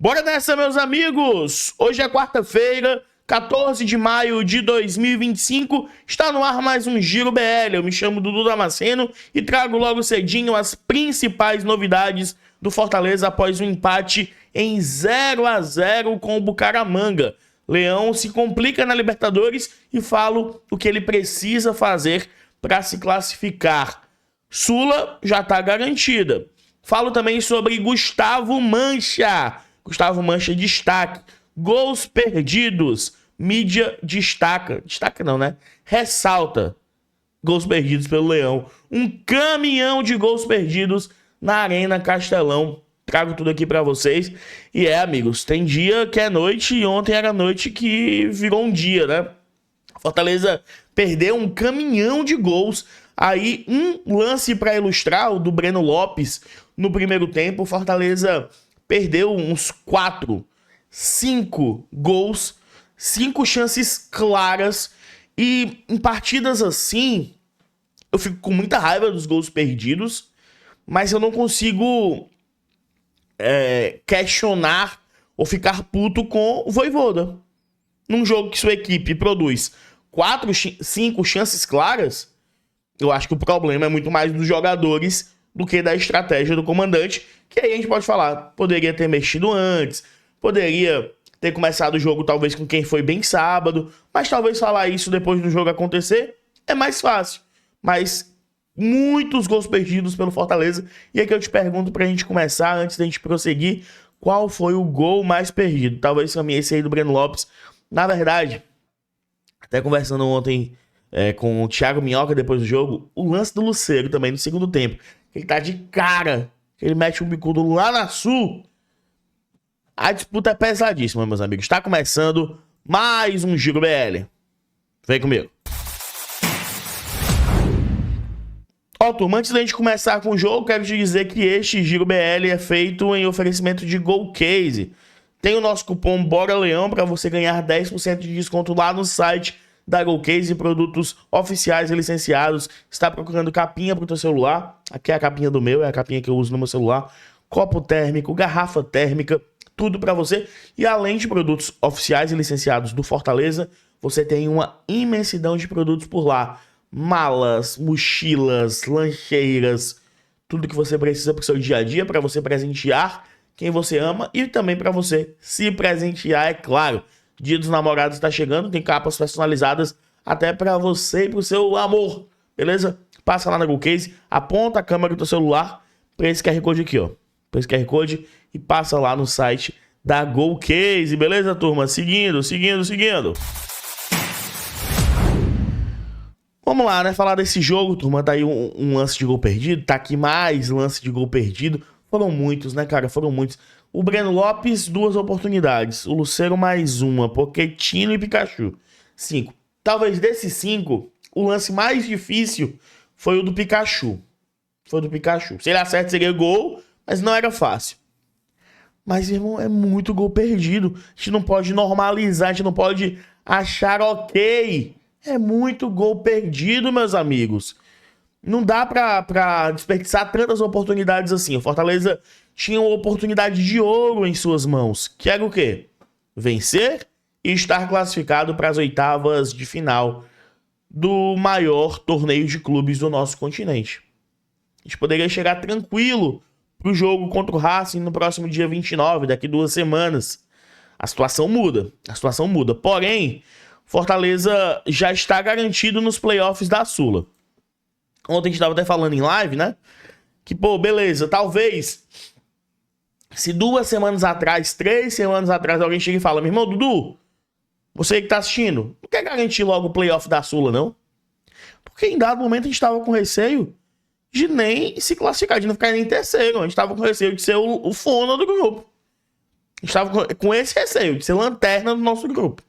Bora nessa, meus amigos! Hoje é quarta-feira, 14 de maio de 2025. Está no ar mais um Giro BL. Eu me chamo Dudu Damasceno e trago logo cedinho as principais novidades do Fortaleza após um empate em 0-0 com o Bucaramanga. Leão se complica na Libertadores e falo o que ele precisa fazer para se classificar. Sula já está garantida. Falo também sobre Gustavo Mancha. Gustavo Mancha destaque. Gols perdidos. Mídia destaca. Destaca não, né? Ressalta. Gols perdidos pelo Leão. Um caminhão de gols perdidos na Arena Castelão. Trago tudo aqui pra vocês. E amigos, tem dia que é noite e ontem era noite que virou um dia, né? Fortaleza perdeu um caminhão de gols. Aí, um lance para ilustrar, o do Breno Lopes, no primeiro tempo, Fortaleza perdeu uns 5 gols, 5 chances claras. E em partidas assim, eu fico com muita raiva dos gols perdidos, mas eu não consigo questionar ou ficar puto com o Vojvoda. Num jogo que sua equipe produz 5 chances claras, eu acho que o problema é muito mais dos jogadores do que da estratégia do comandante, que aí a gente pode falar, poderia ter mexido antes, poderia ter começado o jogo talvez com quem foi bem sábado, mas talvez falar isso depois do jogo acontecer é mais fácil. Mas muitos gols perdidos pelo Fortaleza, e aqui eu te pergunto pra gente começar, antes da gente prosseguir, qual foi o gol mais perdido? Talvez pra mim esse aí do Breno Lopes. Na verdade, até conversando ontem com o Thiago Minhoca depois do jogo, o lance do Lucero também no segundo tempo. Ele tá de cara, ele mete um bicudo lá na Sul. A disputa é pesadíssima, meus amigos. Está começando mais um Giro BL. Vem comigo. Ó, turma, antes da gente começar com o jogo, quero te dizer que este Giro BL é feito em oferecimento de GoCase. Tem o nosso cupom BORALEÃO para você ganhar 10% de desconto lá no site da GoCase, produtos oficiais e licenciados. Está procurando capinha para o teu celular? Aqui é a capinha do meu, é a capinha que eu uso no meu celular. Copo térmico, garrafa térmica, tudo para você. E além de produtos oficiais e licenciados do Fortaleza, você tem uma imensidão de produtos por lá. Malas, mochilas, lancheiras, tudo que você precisa para o seu dia a dia, para você presentear quem você ama e também para você se presentear, é claro. Dia dos Namorados está chegando, tem capas personalizadas até para você e para o seu amor, beleza? Passa lá na GoCase, aponta a câmera do teu celular para esse QR Code aqui, ó. Para esse QR Code e passa lá no site da GoCase, beleza, turma? Seguindo. Vamos lá, né? Falar desse jogo, turma. Tá aí um lance de gol perdido, tá aqui mais lance de gol perdido. Foram muitos, né, cara? Foram muitos. O Breno Lopes, 2 oportunidades. O Lucero, mais uma. Pochettino e Pikachu. 5. Talvez desses 5, o lance mais difícil foi o do Pikachu. Se ele acerta, seria gol, mas não era fácil. Mas, irmão, é muito gol perdido. A gente não pode normalizar, a gente não pode achar ok. É muito gol perdido, meus amigos. Não dá pra desperdiçar tantas oportunidades assim. O Fortaleza tinha uma oportunidade de ouro em suas mãos. Que era o quê? Vencer e estar classificado para as oitavas de final do maior torneio de clubes do nosso continente. A gente poderia chegar tranquilo pro jogo contra o Racing no próximo dia 29, daqui 2 semanas. A situação muda. Porém, Fortaleza já está garantido nos playoffs da Sula. Ontem a gente estava até falando em live, né? Que, pô, beleza, talvez se 2 semanas atrás, 3 semanas atrás, alguém chega e fala: meu irmão, Dudu, você que tá assistindo, não quer garantir logo o playoff da Sula, não? Porque em dado momento a gente estava com receio de nem se classificar, de não ficar nem em terceiro. A gente estava com receio de ser o fono do grupo. A gente estava com esse receio de ser lanterna do nosso grupo.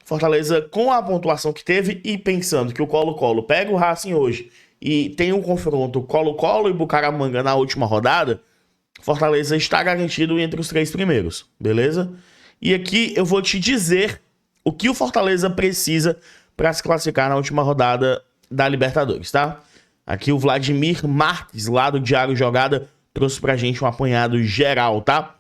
Fortaleza, com a pontuação que teve e pensando que o Colo-Colo pega o Racing hoje e tem um confronto Colo-Colo e Bucaramanga na última rodada, Fortaleza está garantido entre os 3 primeiros, beleza? E aqui eu vou te dizer o que o Fortaleza precisa para se classificar na última rodada da Libertadores, tá? Aqui o Vladimir Marques, lá do Diário Jogada, trouxe pra gente um apanhado geral, tá?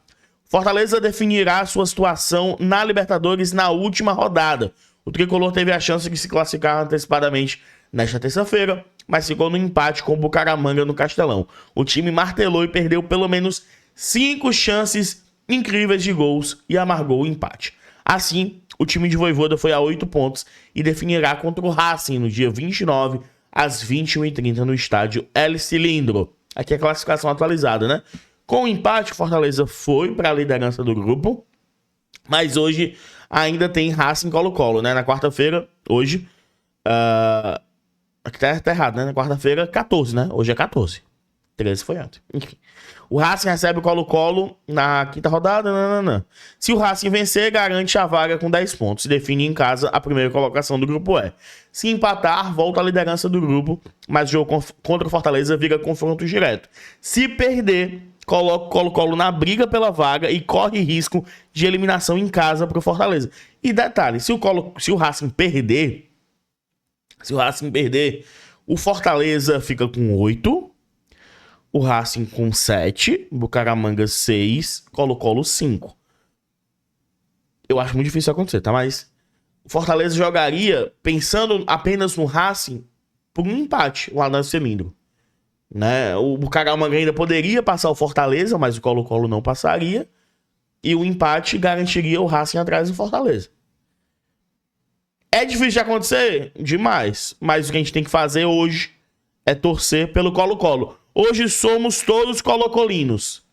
Fortaleza definirá sua situação na Libertadores na última rodada. O tricolor teve a chance de se classificar antecipadamente nesta terça-feira, mas ficou no empate com o Bucaramanga no Castelão. O time martelou e perdeu pelo menos 5 chances incríveis de gols e amargou o empate. Assim, o time de Vojvoda foi a 8 pontos e definirá contra o Racing no dia 29, às 21h30 no estádio El Cilindro. Aqui é a classificação atualizada, né? Com o empate, o Fortaleza foi para a liderança do grupo, mas hoje ainda tem Racing e Colo-Colo, né? Na quarta-feira, hoje... Aqui tá errado, né? Na quarta-feira, 14, né? Hoje é 14. 13 foi antes. Enfim. O Racing recebe o Colo-Colo na quinta rodada. Nananã. Se o Racing vencer, garante a vaga com 10 pontos. Se define em casa a primeira colocação do grupo E. Se empatar, volta à liderança do grupo, mas o jogo contra o Fortaleza vira confronto direto. Se perder, coloca o Colo-Colo na briga pela vaga e corre risco de eliminação em casa para o Fortaleza. E detalhe, se o Racing perder, o Fortaleza fica com 8, o Racing com 7, Bucaramanga 6, Colo-Colo 5. Eu acho muito difícil acontecer, tá? Mas o Fortaleza jogaria, pensando apenas no Racing, por um empate lá no cilindro. Né? O Bucaramanga ainda poderia passar o Fortaleza, mas o Colo-Colo não passaria. E o empate garantiria o Racing atrás do Fortaleza. É difícil de acontecer? Demais. Mas o que a gente tem que fazer hoje é torcer pelo Colo-Colo. Hoje somos todos colocolinos.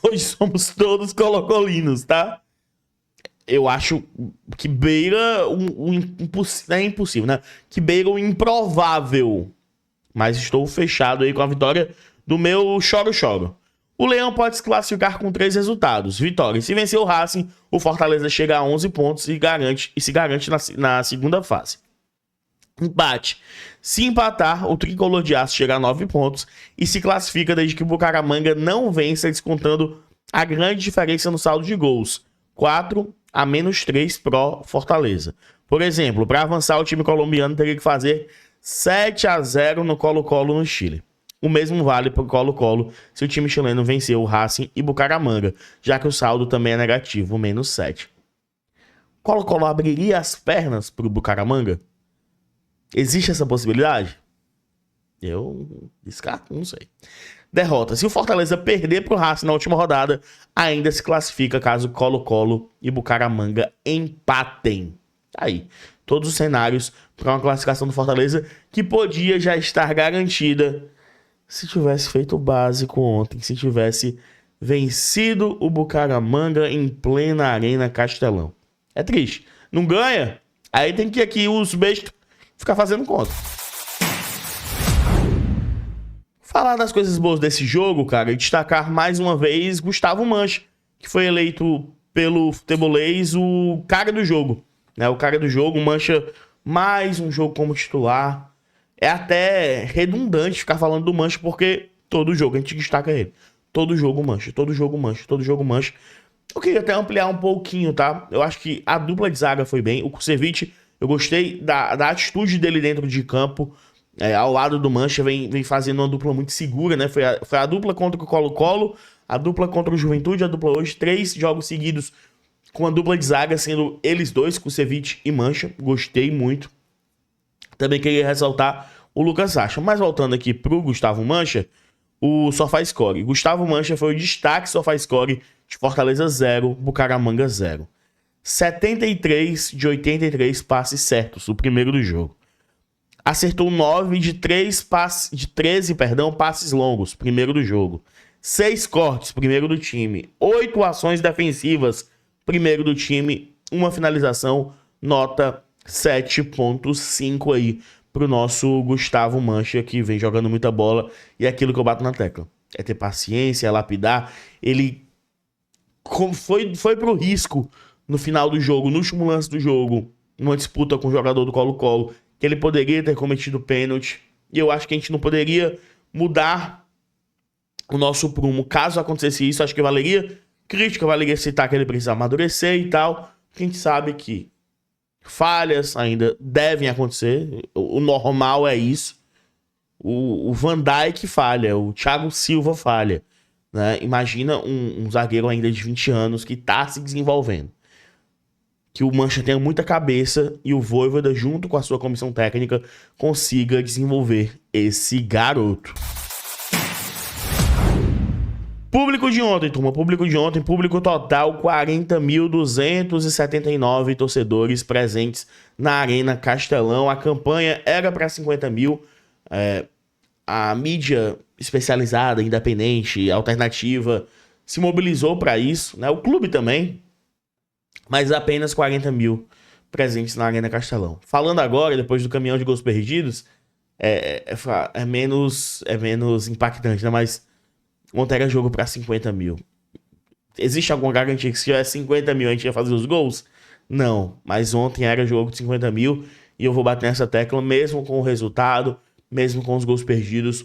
Hoje somos todos colocolinos, tá? Eu acho que beira é impossível, né? Que beira o improvável. Mas estou fechado aí com a vitória do meu choro-choro. O Leão pode se classificar com 3 resultados. Vitória. Se vencer o Racing, o Fortaleza chega a 11 pontos e se garante na segunda fase. Empate. Se empatar, o Tricolor de Aço chega a 9 pontos e se classifica desde que o Bucaramanga não vença, descontando a grande diferença no saldo de gols. 4-3 pro Fortaleza. Por exemplo, para avançar, o time colombiano teria que fazer 7-0 no Colo-Colo no Chile. O mesmo vale para o Colo-Colo se o time chileno vencer o Racing e Bucaramanga, já que o saldo também é negativo, menos 7. Colo-Colo abriria as pernas para o Bucaramanga? Existe essa possibilidade? Eu descarto, não sei. Derrota. Se o Fortaleza perder para o Racing na última rodada, ainda se classifica caso Colo-Colo e Bucaramanga empatem. Aí, todos os cenários para uma classificação do Fortaleza que podia já estar garantida se tivesse feito o básico ontem, se tivesse vencido o Bucaramanga em plena Arena Castelão. É triste. Não ganha? Aí tem que aqui os bestos ficar fazendo conta. Falar das coisas boas desse jogo, cara, e destacar mais uma vez Gustavo Mancha, que foi eleito pelo Futebolês o cara do jogo. Né? O cara do jogo, Mancha, mais um jogo como titular. É até redundante ficar falando do Mancha, porque todo jogo a gente destaca ele. Todo jogo Mancha, todo jogo Mancha, todo jogo Mancha. Eu queria até ampliar um pouquinho, tá? Eu acho que a dupla de zaga foi bem. O Kusevich, eu gostei da atitude dele dentro de campo. Ao lado do Mancha, vem fazendo uma dupla muito segura, né? Foi a dupla contra o Colo-Colo, a dupla contra o Juventude, a dupla hoje. 3 jogos seguidos com a dupla de zaga, sendo eles dois, Kusevich e Mancha. Gostei muito. Também queria ressaltar o Lucas Sacha. Mas voltando aqui pro Gustavo Mancha, o SofaScore. Gustavo Mancha foi o destaque SofaScore de Fortaleza 0, Bucaramanga 0. 73 de 83 passes certos, o primeiro do jogo. Acertou 9 de 13 passes longos, primeiro do jogo. 6 cortes, primeiro do time. 8 ações defensivas, primeiro do time. Uma finalização, nota 7.5 aí pro nosso Gustavo Mancha, que vem jogando muita bola. E é aquilo que eu bato na tecla. É ter paciência, é lapidar. Ele foi pro risco no final do jogo, no último lance do jogo, numa disputa com o jogador do Colo-Colo, que ele poderia ter cometido pênalti. E eu acho que a gente não poderia mudar o nosso prumo. Caso acontecesse isso, acho que valeria crítica, valeria citar que ele precisa amadurecer e tal. Porque a gente sabe que falhas ainda devem acontecer. O normal é isso. O Van Dijk falha, o Thiago Silva falha. né? Imagina um zagueiro ainda de 20 anos que tá se desenvolvendo. Que o Mancha tenha muita cabeça e o Vojvoda, junto com a sua comissão técnica, consiga desenvolver esse garoto. Público de ontem, turma. Público total, 40.279 torcedores presentes na Arena Castelão. A campanha era para 50 mil. A mídia especializada, independente, alternativa, se mobilizou para isso, né? O clube também. Mas apenas 40 mil presentes na Arena Castelão. Falando agora, depois do caminhão de gols perdidos, é menos impactante, né? Mas ontem era jogo para 50 mil. Existe alguma garantia que se tiver 50 mil a gente ia fazer os gols? Não, mas ontem era jogo de 50 mil e eu vou bater nessa tecla mesmo com o resultado, mesmo com os gols perdidos,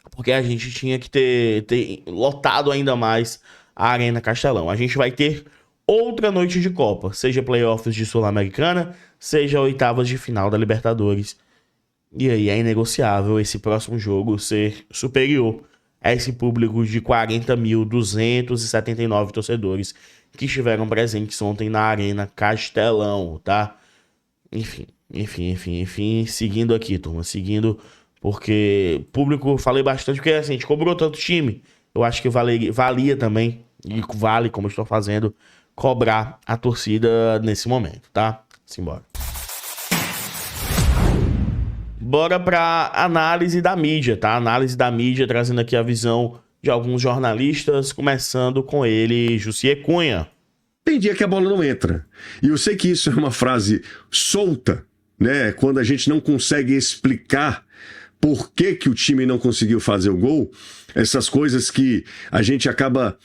porque a gente tinha que ter lotado ainda mais a Arena Castelão. A gente vai ter outra noite de Copa, seja playoffs de Sul-Americana, seja oitavas de final da Libertadores. E aí é inegociável esse próximo jogo ser superior a esse público de 40.279 torcedores que estiveram presentes ontem na Arena Castelão, tá? Enfim, seguindo aqui, turma, porque público, falei bastante, porque assim, a gente cobrou tanto time, eu acho que valia também, e vale, como eu estou fazendo, cobrar a torcida nesse momento, tá? Simbora. Bora pra análise da mídia, tá? Análise da mídia, trazendo aqui a visão de alguns jornalistas, começando com ele, Jussier Cunha. Tem dia que a bola não entra. E eu sei que isso é uma frase solta, né? Quando a gente não consegue explicar por que o time não conseguiu fazer o gol, essas coisas que a gente acaba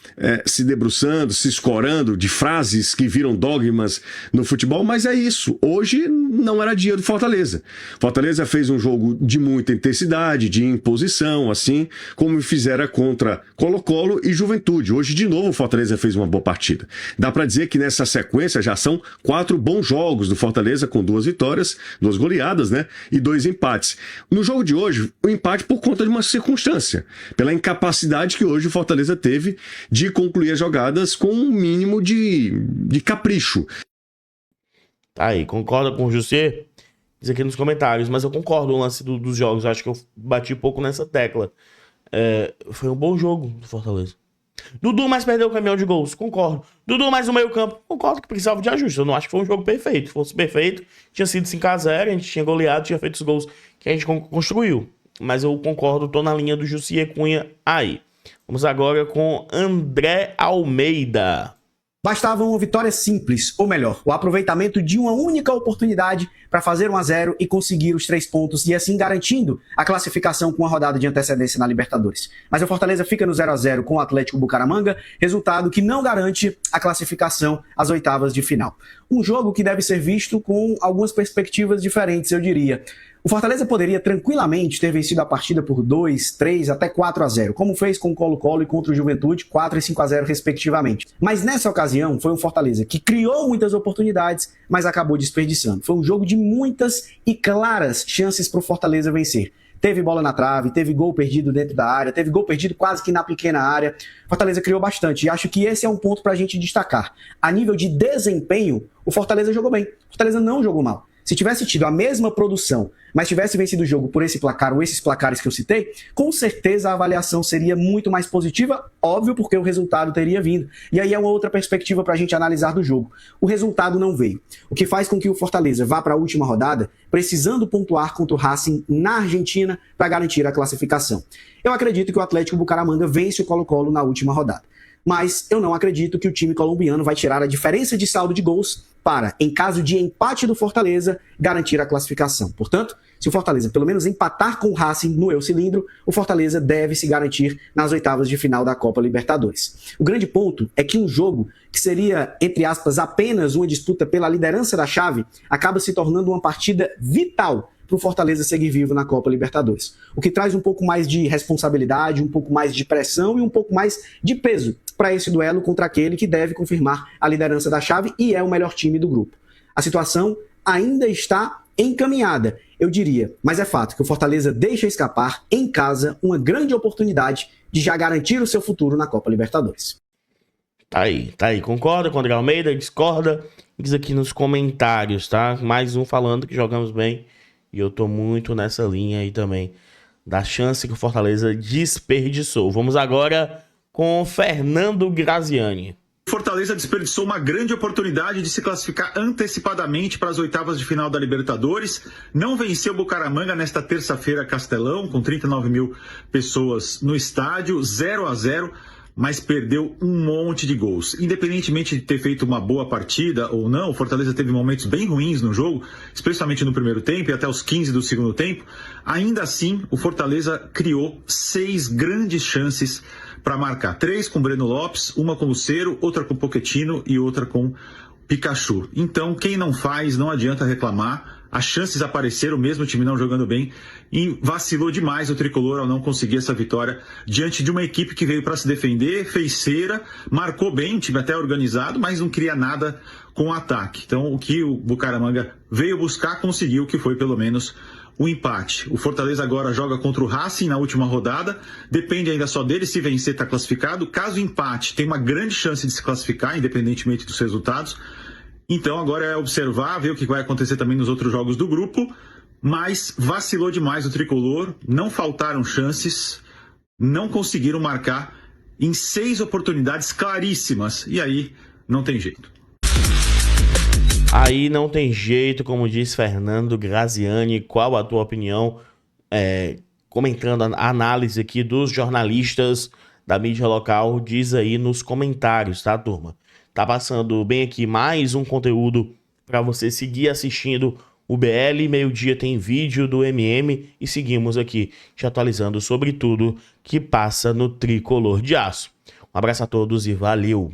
se debruçando, se escorando de frases que viram dogmas no futebol, mas é isso. Hoje não era dia do Fortaleza. Fortaleza fez um jogo de muita intensidade, de imposição, assim como fizera contra Colo-Colo e Juventude. Hoje, de novo, o Fortaleza fez uma boa partida. Dá pra dizer que nessa sequência já são 4 bons jogos do Fortaleza, com 2 vitórias, 2 goleadas, né? E 2 empates. No jogo de hoje, o empate por conta de uma circunstância, pela incapacidade que hoje o Fortaleza teve de concluir as jogadas com um mínimo de capricho. Tá aí, concorda com o Jussier? Diz aqui nos comentários, mas eu concordo no lance dos jogos, eu acho que eu bati pouco nessa tecla. Foi um bom jogo do Fortaleza. Dudu mais perdeu o caminhão de gols, concordo. Dudu mais no meio campo, concordo que precisava de ajuste. Eu não acho que foi um jogo perfeito. Se fosse perfeito, tinha sido 5-0, a gente tinha goleado, tinha feito os gols que a gente construiu. Mas eu concordo, tô na linha do Jussier Cunha aí. Vamos agora com André Almeida. Bastava uma vitória simples, ou melhor, o aproveitamento de uma única oportunidade para fazer 1-0 e conseguir os 3 pontos e assim garantindo a classificação com uma rodada de antecedência na Libertadores. Mas o Fortaleza fica no 0-0 com o Atlético Bucaramanga, resultado que não garante a classificação às oitavas de final. Um jogo que deve ser visto com algumas perspectivas diferentes, eu diria. O Fortaleza poderia tranquilamente ter vencido a partida por 2, 3, até 4-0, como fez com o Colo-Colo e contra o Juventude, 4 e 5-0 respectivamente. Mas nessa ocasião foi um Fortaleza que criou muitas oportunidades, mas acabou desperdiçando. Foi um jogo de muitas e claras chances para o Fortaleza vencer. Teve bola na trave, teve gol perdido dentro da área, teve gol perdido quase que na pequena área. Fortaleza criou bastante e acho que esse é um ponto para a gente destacar. A nível de desempenho, o Fortaleza jogou bem. O Fortaleza não jogou mal. Se tivesse tido a mesma produção, mas tivesse vencido o jogo por esse placar ou esses placares que eu citei, com certeza a avaliação seria muito mais positiva, óbvio, porque o resultado teria vindo. E aí é uma outra perspectiva para a gente analisar do jogo. O resultado não veio, o que faz com que o Fortaleza vá para a última rodada precisando pontuar contra o Racing na Argentina para garantir a classificação. Eu acredito que o Atlético Bucaramanga vence o Colo-Colo na última rodada. Mas eu não acredito que o time colombiano vai tirar a diferença de saldo de gols para, em caso de empate do Fortaleza, garantir a classificação. Portanto, se o Fortaleza pelo menos empatar com o Racing no El Cilindro, o Fortaleza deve se garantir nas oitavas de final da Copa Libertadores. O grande ponto é que um jogo que seria, entre aspas, apenas uma disputa pela liderança da chave, acaba se tornando uma partida vital para o Fortaleza seguir vivo na Copa Libertadores. O que traz um pouco mais de responsabilidade, um pouco mais de pressão e um pouco mais de peso para esse duelo contra aquele que deve confirmar a liderança da chave e é o melhor time do grupo. A situação ainda está encaminhada, eu diria. Mas é fato que o Fortaleza deixa escapar em casa uma grande oportunidade de já garantir o seu futuro na Copa Libertadores. Tá aí. Concorda com o André Almeida? Discorda? Diz aqui nos comentários, tá? Mais um falando que jogamos bem. E eu tô muito nessa linha aí também, da chance que o Fortaleza desperdiçou. Vamos agora com Fernando Graziani. Fortaleza desperdiçou uma grande oportunidade de se classificar antecipadamente para as oitavas de final da Libertadores. Não venceu Bucaramanga nesta terça-feira, Castelão, com 39 mil pessoas no estádio, 0-0, mas perdeu um monte de gols. Independentemente de ter feito uma boa partida ou não, o Fortaleza teve momentos bem ruins no jogo, especialmente no primeiro tempo e até os 15 do segundo tempo. Ainda assim, o Fortaleza criou 6 grandes chances para marcar. 3 com Breno Lopes, uma com Lucero, outra com Pochettino e outra com Pikachu. Então, quem não faz, não adianta reclamar. As chances apareceram, mesmo o time não jogando bem, e vacilou demais o Tricolor ao não conseguir essa vitória diante de uma equipe que veio para se defender, fez cera, marcou bem, o time até organizado, mas não queria nada com o ataque. Então, o que o Bucaramanga veio buscar, conseguiu, que foi pelo menos o empate. O Fortaleza agora joga contra o Racing na última rodada, depende ainda só dele, se vencer está classificado. Caso empate, tem uma grande chance de se classificar, independentemente dos resultados. Então agora é observar, ver o que vai acontecer também nos outros jogos do grupo, mas vacilou demais o Tricolor, não faltaram chances, não conseguiram marcar em 6 oportunidades claríssimas, e aí não tem jeito. Aí não tem jeito, como diz Fernando Graziani. Qual a tua opinião? Comentando a análise aqui dos jornalistas da mídia local, diz aí nos comentários, tá, turma? Tá passando bem aqui mais um conteúdo para você seguir assistindo o BL. Meio-dia tem vídeo do MM e seguimos aqui te atualizando sobre tudo que passa no Tricolor de Aço. Um abraço a todos e valeu!